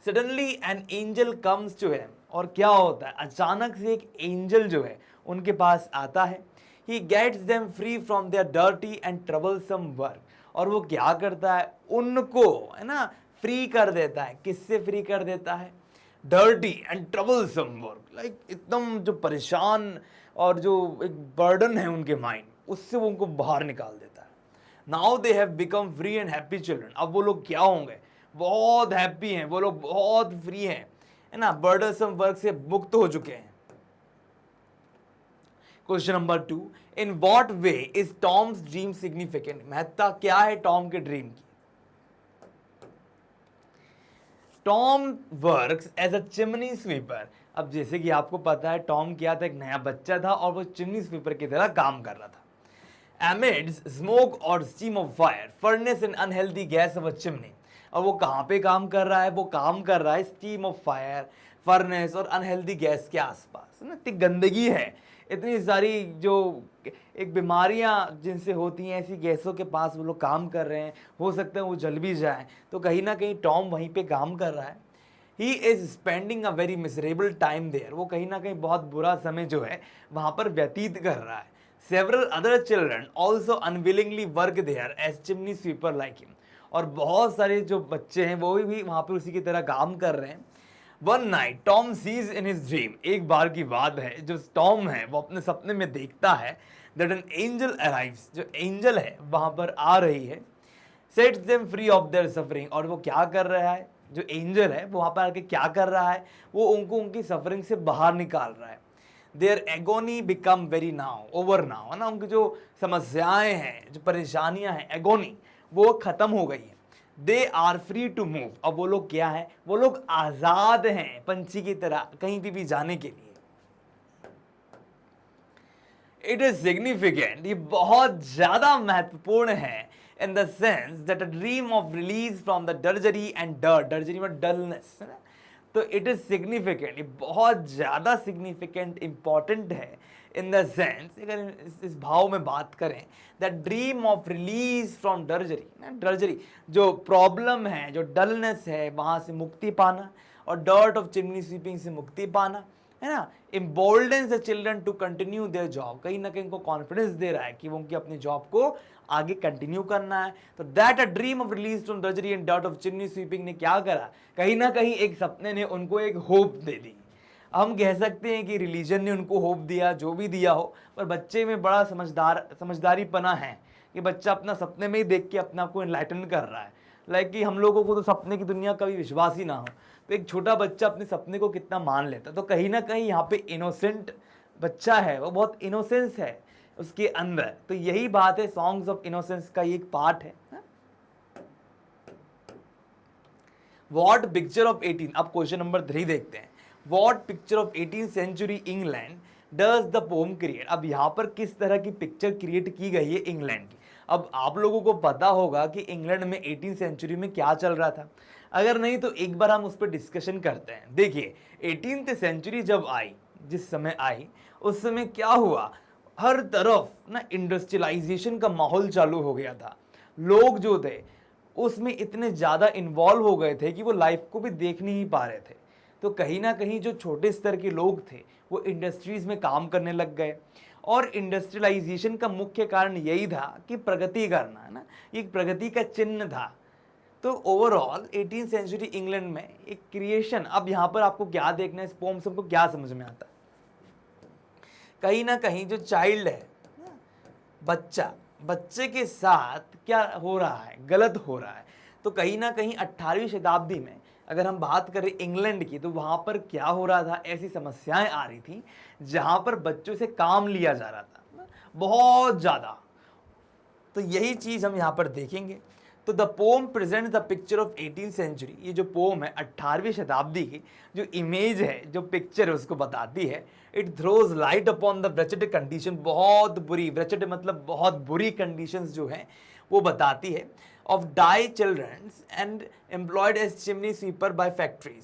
Suddenly an angel comes to him, और क्या होता है, अचानक से एक एंजल जो है उनके पास आता है। He gets them free from their dirty and troublesome work, और वो क्या करता है, उनको, है ना, फ्री कर देता है। किससे फ्री कर देता है, dirty and troublesome work, like एकदम जो परेशान और जो एक बर्डन है उनके माइंड, उससे वो उनको बाहर निकाल देता है। Now they have become free and happy children, अब वो लोग क्या होंगे, बहुत हैप्पी हैं, वो लोग बहुत फ्री हैं, है ना, बर्डनसम वर्क से मुक्त हो चुके हैं। Question number 2, in what way is Tom's dream significant, महत्ता क्या है टॉम के ड्रीम की। Tom works as a chimney sweeper, अब जैसे कि आपको पता है टॉम क्या था, एक नया बच्चा था और वो चिमनी स्वीपर की तरह काम कर रहा था। amidst smoke or steam of fire, furnace and unhealthy gas of a chimney. और वो कहाँ पे काम कर रहा है? वो काम कर रहा है स्टीम ऑफ फायर, फर्नेस और अनहेल्दी गैस के आसपास, है ना। इतनी गंदगी है, इतनी सारी जो एक बीमारियां जिनसे होती हैं, ऐसी गैसों के पास वो लोग काम कर रहे हैं, हो सकता है वो जल भी जाए। तो कहीं ना कहीं टॉम वहीं पे काम कर रहा है। He is spending a very miserable time there, वो कहीं ना कहीं बहुत बुरा समय जो है वहां पर व्यतीत कर रहा है। Several other children also unwillingly work there as chimney sweeper like him, और बहुत सारे जो बच्चे हैं वो भी वहां पर उसी की तरह काम कर रहे हैं। One night Tom sees in his dream, एक बार की बात है, जो टॉम है वो अपने सपने में देखता है दैट एन एंजल अराइव्स, जो एंजल है वहां पर आ रही है, sets them free of their suffering, और वो क्या कर रहा है, जो एंजल है वो वहां पर आके क्या कर रहा है, वो उनको उनकी सफरिंग से बाहर निकाल रहा है। Their agony become very now over now, है ना, उनकी जो समस्याएं हैं, जो परेशानियां हैं, एगोनी, वो खत्म हो गई है। They are free to move, अब वो लोग क्या है, वो लोग आजाद हैं पंछी की तरह कहीं भी जाने के लिए। इट इज सिग्निफिकेंट, ये बहुत ज्यादा महत्वपूर्ण है, in the sense that a dream of release from the drudgery and dirt, drudgery में डलनेस, है ना। तो इट इज सिग्निफिकेंट, ये बहुत ज्यादा सिग्निफिकेंट इंपॉर्टेंट है, इन द सेंस, अगर इस भाव में बात करें, that dream of release from drudgery, drudgery जो प्रॉब्लम है, जो डलनेस है, वहां से मुक्ति पाना, और डर्ट ऑफ चिमनी स्वीपिंग से मुक्ति पाना, है ना। Emboldens the children to continue their job, कहीं ना कहीं उनको कॉन्फिडेंस दे रहा है कि वो उनकी अपनी जॉब को आगे कंटिन्यू करना है। तो that a dream of release from drudgery and dirt of chimney sweeping ने क्या करा, कहीं ना कहीं एक सपने ने उनको एक होप दे दी। हम कह सकते हैं कि रिलीजन ने उनको होप दिया, जो भी दिया हो, पर बच्चे में बड़ा समझदारीपना है कि बच्चा अपना सपने में ही देख के अपने आप को एनलाइटन कर रहा है। लाइक कि हम लोगों को तो सपने की दुनिया का भी विश्वास ही ना हो, तो एक छोटा बच्चा अपने सपने को कितना मान लेता। तो कहीं ना कहीं यहाँ पे इनोसेंट बच्चा है, वो बहुत इनोसेंस है उसके अंदर। तो यही बात है, सॉन्ग्स ऑफ इनोसेंस का एक पार्ट है। वॉट पिक्चर ऑफ 18, अब क्वेश्चन नंबर 3 देखते हैं। What picture of 18th century England does the poem create, अब यहाँ पर किस तरह की पिक्चर क्रिएट की गई है इंग्लैंड की। अब आप लोगों को पता होगा कि इंग्लैंड में 18th सेंचुरी में क्या चल रहा था, अगर नहीं तो एक बार हम उस पर डिस्कशन करते हैं। देखिए 18th सेंचुरी जब आई, जिस समय आई, उस समय क्या हुआ, हर तरफ ना इंडस्ट्रियलाइजेशन का माहौल चालू हो गया था। लोग जो थे उसमें इतने ज़्यादा इन्वॉल्व हो गए थे कि वो लाइफ को भी देख नहीं पा रहे थे। तो कहीं ना कहीं जो छोटे स्तर के लोग थे वो इंडस्ट्रीज़ में काम करने लग गए, और इंडस्ट्रियलाइजेशन का मुख्य कारण यही था कि प्रगति करना, है ना, ये प्रगति का चिन्ह था। तो ओवरऑल 18th सेंचुरी इंग्लैंड में एक क्रिएशन, अब यहाँ पर आपको क्या देखना है, इस पोम से हमको क्या समझ में आता है, कहीं ना कहीं जो चाइल्ड है, बच्चे के साथ क्या हो रहा है, गलत हो रहा है। तो कहीं ना कहीं 18वीं शताब्दी में अगर हम बात करें इंग्लैंड की, तो वहाँ पर क्या हो रहा था, ऐसी समस्याएं आ रही थी जहाँ पर बच्चों से काम लिया जा रहा था बहुत ज़्यादा। तो यही चीज़ हम यहाँ पर देखेंगे। तो the poem present the picture of 18th century, ये जो पोम है 18वीं शताब्दी की जो इमेज है, जो पिक्चर है, उसको बताती है। It throws light upon the wretched condition, बहुत बुरी, वृचड मतलब बहुत बुरी कंडीशंस जो है वो बताती है, of the childrens and employed as chimney sweeper by factories,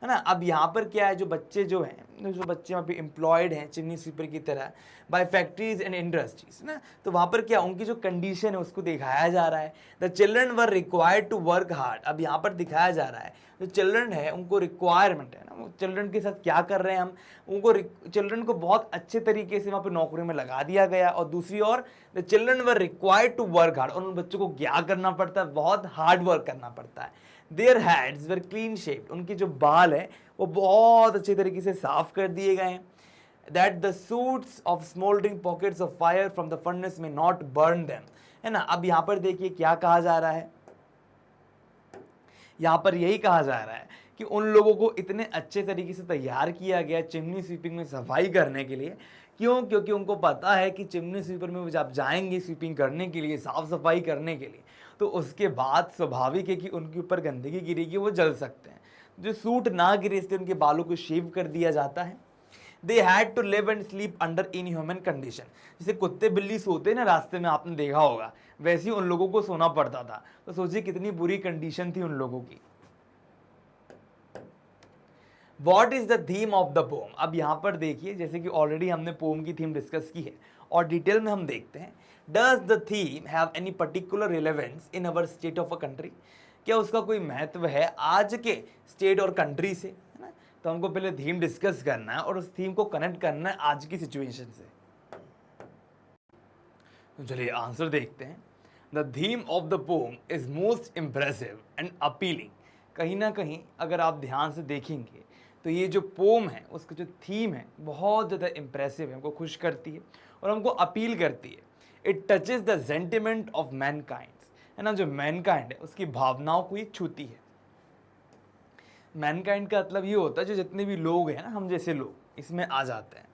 है ना। अब यहाँ पर क्या है, जो बच्चे जो हैं, जो बच्चे वहाँ पे एम्प्लॉयड हैं चिमनी स्वीपर की तरह बाय फैक्ट्रीज एंड इंडस्ट्रीज, ना, तो वहाँ पर क्या उनकी जो कंडीशन है उसको दिखाया जा रहा है। The children were required to work hard, अब यहाँ पर दिखाया जा रहा है जो चिल्ड्रन है उनको रिक्वायरमेंट है ना, वो चिल्ड्रन के साथ क्या कर रहे हैं हम, उनको चिल्ड्रन को बहुत अच्छे तरीके से वहाँ पर नौकरी में लगा दिया गया। और दूसरी ओर the children were required to work hard, और उन बच्चों को क्या करना पड़ता है, बहुत हार्ड वर्क करना पड़ता है। Their heads were clean shaped, उनके जो बाल है वो बहुत अच्छे तरीके से साफ कर दिए गए हैं। That the suits of smouldering pockets of fire from the furnace में नॉट बर्न देम, है ना। अब यहाँ पर देखिए क्या कहा जा रहा है, यहाँ पर यही कहा जा रहा है कि उन लोगों को इतने अच्छे तरीके से तैयार किया गया चिमनी स्वीपिंग में सफाई करने के लिए। क्यों? क्योंकि उनको पता है कि चिमनी स्वीपर में जब जाएंगे स्वीपिंग करने के लिए, साफ सफाई करने के लिए, तो उसके बाद स्वाभाविक है कि उनके ऊपर गंदगी गिरेगी, वो जल सकते हैं। जो सूट ना गिरे इसलिए उनके बालों को शेव कर दिया जाता है। They had to live and sleep under inhuman condition. जैसे कुत्ते बिल्ली सोते हैं ना रास्ते में, आपने देखा होगा, वैसे ही उन लोगों को सोना पड़ता था। तो सोचिए कितनी बुरी कंडीशन थी उन लोगों की। What is the theme of the pome? अब यहां पर देखिए, जैसे कि ऑलरेडी हमने पोम की थीम डिस्कस की है और डिटेल में हम देखते हैं, does the theme have any particular relevance in our state of a country? क्या उसका कोई महत्व है आज के स्टेट और कंट्री से, है ना? तो हमको पहले थीम डिस्कस करना है और उस थीम को कनेक्ट करना है आज की सिचुएशन से। तो चलिए आंसर देखते हैं। The theme of the poem is most impressive and appealing. कहीं ना कहीं अगर आप ध्यान से देखेंगे तो ये जो पोम है उसका जो थीम है बहुत ज़्यादा इम्प्रेसिव है, हमको खुश करती है और हमको अपील करती है। It touches the sentiment of Mankind, है ना? जो मैनकाइंड है उसकी भावनाओं को ये छूती है। मैनकाइंड का मतलब ये होता है जो जितने भी लोग हैं ना, हम जैसे लोग इसमें आ जाते हैं।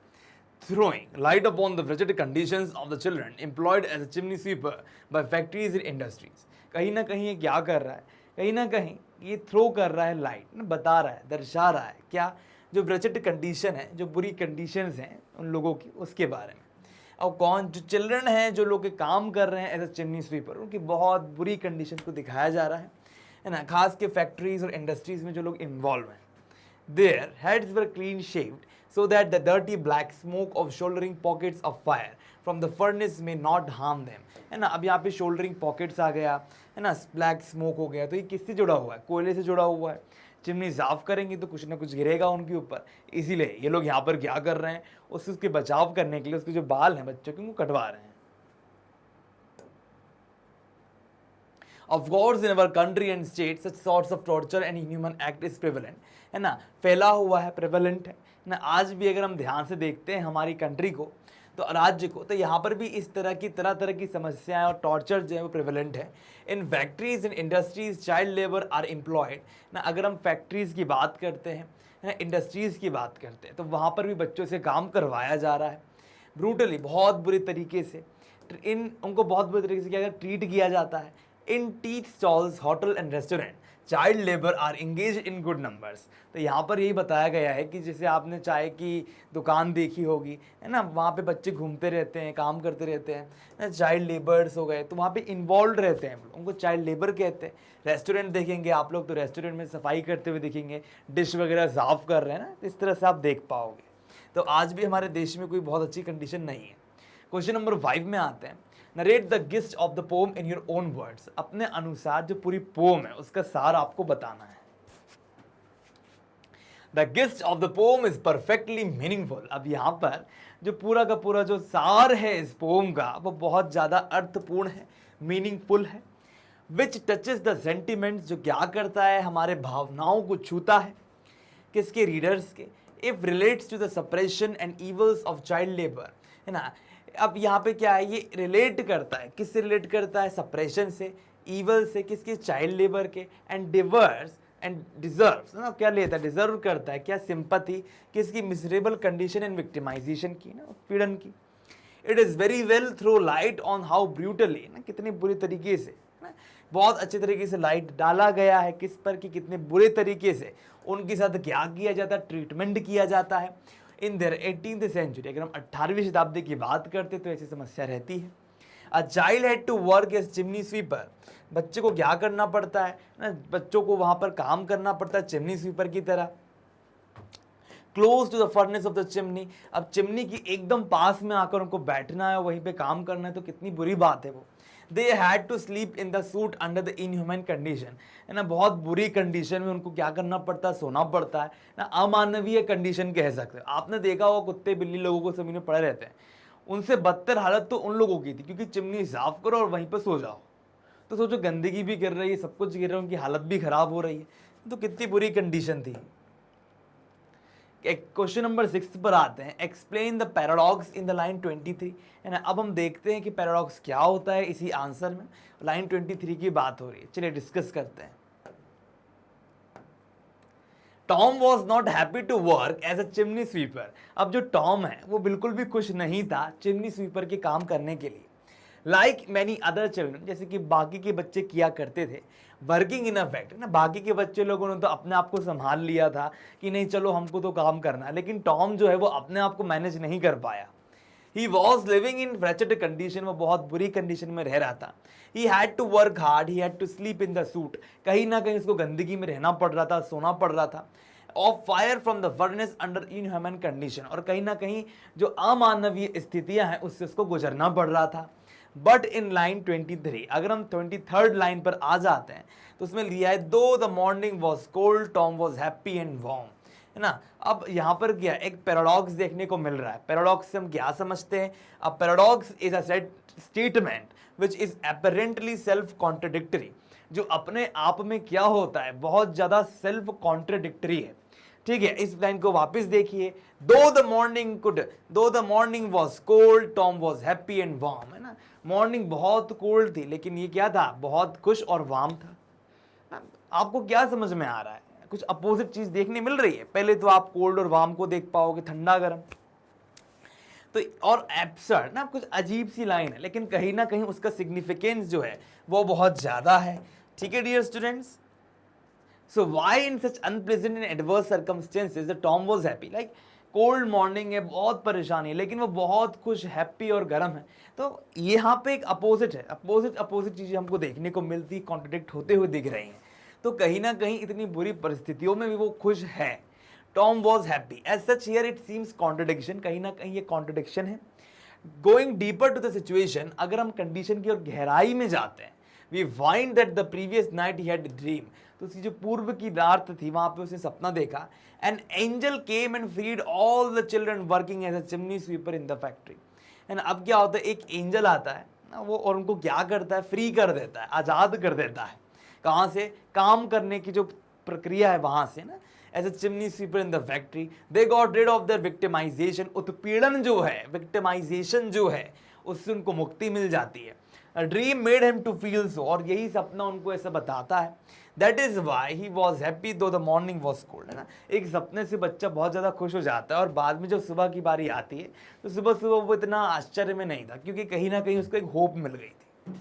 Throwing light upon the wretched conditions of the children employed as a chimney sweeper by factories and industries। कहीं ना कहीं ये क्या कर रहा है, कहीं ना कहीं ये थ्रो कर रहा है लाइट, बता रहा है, दर्शा रहा है क्या, जो wretched कंडीशन है, जो बुरी कंडीशंस हैं उन लोगों की, उसके बारे में। और कौन, जो चिल्ड्रन हैं, जो लोग के काम कर रहे हैं एज अ चिमनी स्वीपर, उनकी बहुत बुरी कंडीशन को दिखाया जा रहा है ना? खास के फैक्ट्रीज और इंडस्ट्रीज में जो लोग इन्वॉल्व हैं। Their heads were clean shaved so that the dirty black smoke of shouldering pockets of fire from the furnace may not harm them, है ना? अब यहाँ पे shouldering pockets आ गया, है ना? ब्लैक स्मोक हो गया, तो ये किससे जुड़ा हुआ है? कोयले से जुड़ा हुआ है। चिमनी साफ करेंगे तो कुछ ना कुछ गिरेगा उनके ऊपर, इसीलिए ये लोग यहाँ पर क्या कर रहे हैं, उसके बचाव करने के लिए उसके जो बाल हैं बच्चों के, वो कटवा रहे हैं। Of course, in our country and state, such sorts of torture and inhuman act is prevalent, है ना? फैला हुआ है, prevalent है ना? आज भी अगर हम ध्यान से देखते हैं हमारी कंट्री को, तो राज्य को, तो यहाँ पर भी इस तरह की समस्याएं और टॉर्चर जो है वो प्रेवलेंट है। In factories in industries child labour are employed ना। अगर हम फैक्ट्रीज की बात करते हैं ना, इंडस्ट्रीज की बात करते हैं, तो वहाँ पर भी बच्चों से काम करवाया जा रहा है ब्रूटली, बहुत बुरी तरीके से। उनको बहुत बुरी तरीके से क्या ट्रीट किया जाता है। In tea stalls, hotel and restaurant child labour are engage in good numbers. तो यहाँ पर यही बताया गया है कि जैसे आपने चाय की दुकान देखी होगी, है ना? वहाँ पे बच्चे घूमते रहते हैं, काम करते रहते हैं ना, चाइल्ड लेबर्स हो गए, तो वहाँ पे इन्वॉल्व रहते हैं, उनको चाइल्ड लेबर कहते हैं। रेस्टोरेंट देखेंगे आप लोग तो रेस्टोरेंट में सफाई करते हुए दिखेंगे, डिश वगैरह साफ कर रहे हैं ना, इस तरह से आप देख पाओगे। तो आज भी हमारे देश में कोई बहुत अच्छी कंडीशन नहीं है। क्वेश्चन नंबर 5 में आते हैं। Narrate the gist of the pome in your own words. अपने अनुसार जो पूरी पोम है उसका सार आपको बताना है। The gist of the poem is perfectly meaningful. अब यहाँ पर जो पूरा का पूरा जो सार है इस पोम का, वो बहुत ज्यादा अर्थपूर्ण है, मीनिंगफुल है। विच टचेस द सेंटिमेंट्स, जो क्या करता है, हमारे भावनाओं को छूता है। किसके? रीडर्स के। If relates to the suppression and evils of child labour, है ना? अब यहाँ पे क्या है, ये रिलेट करता है, किससे रिलेट करता है? सप्रेशन से, ईवल से, किसके? चाइल्ड लेबर के। एंड डिवर्स एंड डिजर्व्स, ना क्या लेता है? डिजर्व करता है क्या? सिंपैथी, किसकी? मिजरेबल कंडीशन एंड विक्टिमाइजेशन की, ना, पीड़न की। It is very well throw light on how brutally, ना, कितने बुरे तरीके से, ना, बहुत अच्छे तरीके से लाइट डाला गया है किस पर, कि कितने बुरे तरीके से उनके साथ क्या किया जाता है, ट्रीटमेंट किया जाता है। इन देयर 18th सेंचुरी, अगर हम 18वीं शताब्दी की बात करते तो ऐसी समस्या रहती है। A child had to work as chimney sweeper. बच्चे को क्या करना पड़ता है ना? बच्चों को वहां पर काम करना पड़ता है चिमनी स्वीपर की तरह। Close to the furnace of the chimney. अब चिमनी की एकदम पास में आकर उनको बैठना है, वहीं पे काम करना है, तो कितनी बुरी बात है वो। They had to sleep in the soot under the inhuman condition, है ना? बहुत बुरी कंडीशन में उनको क्या करना पड़ता है? सोना पड़ता है ना। अमानवीय कंडीशन कह सकते हैं। आपने देखा होगा कुत्ते बिल्ली लोगों को जमीन में पड़े रहते हैं, उनसे बदतर हालत तो उन लोगों की थी, क्योंकि चिमनी साफ करो और वहीं पर सो जाओ। तो सोचो, गंदगी भी गिर रही है, सब कुछ गिर रहा है, उनकी हालत भी खराब हो रही है, तो कितनी बुरी कंडीशन थी। क्वेश्चन नंबर 6 पर आते हैं। Explain the paradox in the line 23, है ना? अब हम देखते हैं कि पैराडॉक्स क्या होता है इसी आंसर में। लाइन 23 की बात हो रही है, चलिए डिस्कस करते हैं। Tom was not happy to work as a chimney sweeper. अब जो टॉम है वो बिल्कुल भी खुश नहीं था चिमनी स्वीपर के काम करने के लिए। लाइक मैनी अदर चिल्ड्रन, जैसे कि बाकी के बच्चे किया करते थे, वर्किंग इन अ फैक्ट्री ना, बाकी के बच्चे लोगों ने तो अपने आप को संभाल लिया था कि नहीं चलो हमको तो काम करना है, लेकिन टॉम जो है वो अपने आप को मैनेज नहीं कर पाया। He was living in wretched condition, वो बहुत बुरी कंडीशन में रह रहा था। He had to work hard, he had to sleep in the suit, कहीं ना कहीं उसको गंदगी में रहना पड़ रहा था, सोना पड़ रहा था। Of fire from the furnace under inhuman condition, और कहीं ना कहीं जो अमानवीय स्थितियां हैं उससे उसको गुजरना पड़ रहा था। बट इन लाइन 23, अगर हम 23rd लाइन पर आ जाते हैं तो उसमें लिया है दो the morning was cold Tom was happy and warm, है ना। अब यहाँ पर क्या एक पैराडॉक्स देखने को मिल रहा है। पैराडॉक्स से हम क्या समझते हैं? अब paradox is a statement which is apparently self contradictory, जो अपने आप में क्या होता है, बहुत ज्यादा सेल्फ कॉन्ट्रडिक्टरी है। ठीक है, इस लाइन को वापस देखिए, दो the morning was cold Tom was happy and warm, है ना। मॉर्निंग बहुत कोल्ड थी लेकिन ये क्या था, बहुत खुश और वार्म था। आपको क्या समझ में आ रहा है? कुछ अपोजिट चीज देखने मिल रही है। पहले तो आप कोल्ड और वार्म को देख पाओगे, ठंडा गर्म, तो और एब्सर्ड ना, कुछ अजीब सी लाइन है लेकिन कहीं ना कहीं उसका सिग्निफिकेंस जो है वो बहुत ज्यादा है। ठीक है dear students, so why in such unpleasant and adverse circumstances the Tom was happy, like cold morning है, बहुत परेशानी है, लेकिन वो बहुत खुश, हैप्पी और गर्म है। तो यहाँ पे एक अपोजिट है, अपोजिट चीजें हमको देखने को मिलती, कॉन्ट्रडिक्ट होते हुए दिख रही हैं। तो कहीं ना कहीं इतनी बुरी परिस्थितियों में भी वो खुश है। Tom was happy, as such here it seems contradiction, कहीं ना कहीं ये कॉन्ट्रडिक्शन है। Going deeper to the situation, अगर हम कंडीशन की ओर गहराई में जाते हैं, we find that the previous night he had dream, तो उसकी जो पूर्व की रात थी वहां पे उसने सपना देखा। An angel came and freed all the children working as a chimney sweeper in the factory, है ना। अब क्या होता है, एक एंजल आता है ना, वो और उनको क्या करता है, फ्री कर देता है, आजाद कर देता है। कहाँ से? काम करने की जो प्रक्रिया है वहां से ना। As a chimney sweeper in the factory they got rid of their victimisation, उत्पीड़न जो है, विक्टिमाइजेशन जो है, उससे उनको मुक्ति मिल जाती है। A dream made him to feel so, और यही सपना उनको ऐसा बताता है। That is why he was happy though the morning was cold, है ना। एक सपने से बच्चा बहुत ज़्यादा खुश हो जाता है और बाद में जब सुबह की बारी आती है तो सुबह सुबह वो इतना आश्चर्य में नहीं था, क्योंकि कहीं ना कहीं उसको एक होप मिल गई थी।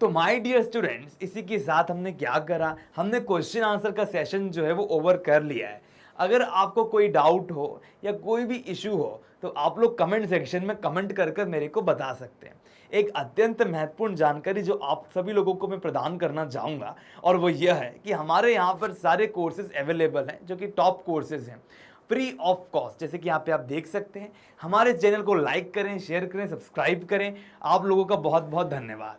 तो माय डियर स्टूडेंट्स, इसी के साथ हमने क्या करा, हमने क्वेश्चन आंसर का सेशन जो है वो ओवर कर लिया है। अगर आपको कोई डाउट हो या कोई भी इशू हो तो आप लोग कमेंट सेक्शन में कमेंट कर कर मेरे को बता सकते हैं। एक अत्यंत महत्वपूर्ण जानकारी जो आप सभी लोगों को मैं प्रदान करना चाहूँगा, और वो यह है कि हमारे यहाँ पर सारे कोर्सेज अवेलेबल हैं जो कि टॉप कोर्सेज हैं, फ्री ऑफ कॉस्ट। जैसे कि यहाँ पे आप देख सकते हैं। हमारे चैनल को लाइक करें, शेयर करें, सब्सक्राइब करें। आप लोगों का बहुत बहुत धन्यवाद।